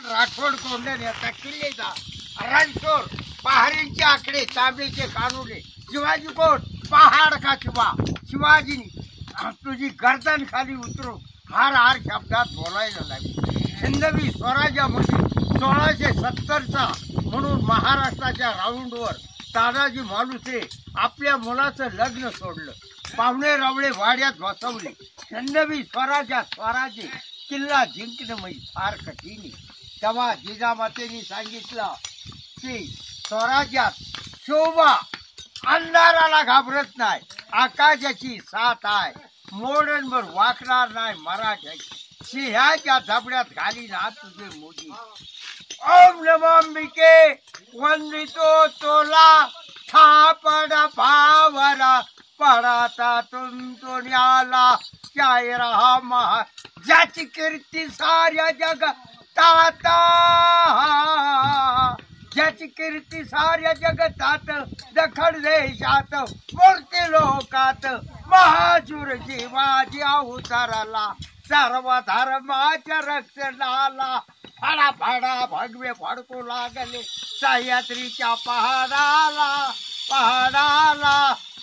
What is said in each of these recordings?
राठोड कोंढण याचा किल्लेचा रणछोड पहारींचे आकडे तांबेचे कानुले शिवाजी कोट पहाड का शिवा शिवाजीनी तुझी गर्दन खाली उतरून हार हार शब्दात बोलायला लागली। हिंदवी स्वराज्यामध्ये 1670चा म्हणून महाराष्ट्राच्या राऊंडवर तानाजी मालुसरे आपल्या मुलाचं लग्न सोडलं। पाहुणे रावळे वाड्यात बसवले। हिंदवी स्वराज्य किल्ला जिंकणं म्हणजे फार कठीण आहे। तेव्हा जिजामातेनी सांगितलं की स्वराज्यात शोभा अंधाराला घाबरत नाही, आकाशाची साथ आहे, मोडणभर वाकणार नाही मराठ्याची, सिंहाच्या झबड्यात घाली ना तुझे मोदी। ओम नमो अंबिके वंदितो तोला थापडा पावरा पडाता तुमतो न्याला काय रहा महा ज्याची कीर्ती साऱ्या जगतात, ज्याची कीर्ती साऱ्या जगतात, दखल देशात मूर्ती लोकात, महाशूर शिवाजी अवताराला सर्व धर्माच्या रक्षणाला फाडा फाडा भगवे फडकू लागले सह्याद्रीच्या पहाडाला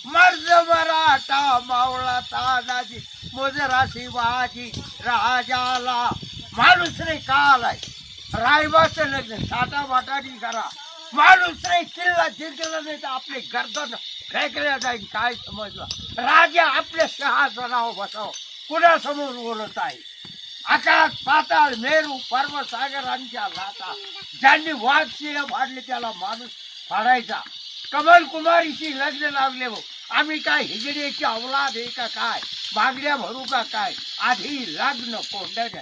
मर्द मराठा मावळा तानाजी मुजरा शिवाजी राजाला। मालुसरे काल आहे रायबाचं लग्न साठावाटानी करा, मालुसरे किल्ला जिंकला नाही तर आपले गर्दन फेकल्या जाईल। काय समजलं? राजा आपल्या सिंहासनावर बसाव कुणासमोर बोलत आहे? आकाश पाताळ मेरू पर्व सागरांच्या लाटा ज्यांनी वाघ सिंह फाडले त्याला माणूस फाडायचा। कमल कुमारीशी लग्न लावले हो, आम्ही काय हिजडीची औलाद आहे का काय? बागड्या भरू का काय? आधी लग्न कोंडण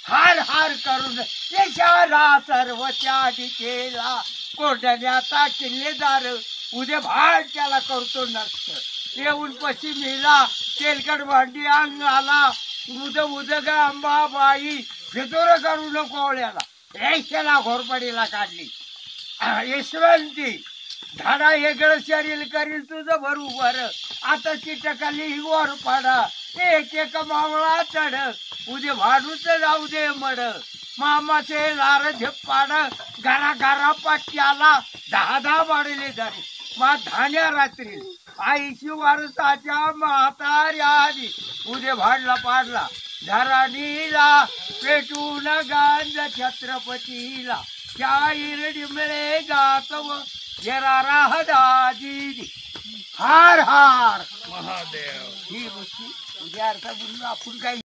हार हार करून देशाला सर्व त्यागी केला। कोंडण्याचा किल्लेदार उद्या भाड त्याला करतो नसत। येऊन पश्चिमेला तेलकट भांडी अंगाला उद अंबाबाई भेदोर करू नको ओळ्याला रेषेला घोरपडीला काढली। यशवंती धाडा वेगळं शरीर करील तुझं बरोबर, आता चिटकाली वर पाडा एक एक मावळा चढ उद्या भाडूच जाऊ दे मड। मामाचे लार झेपाड घरा घरा पाट्याला 10 वाढले झाले मा धान्या रात्री आईशी वारसाच्या म्हाताऱ्या आधी उद्या भाडला पाडला धरणीला पेटून गांज छत्रपतीला शाहीर डिमळे गातव जरा राह दाजी हार हार महादेव। ही गोष्टी उद्या अर्थ बोलून आपण काही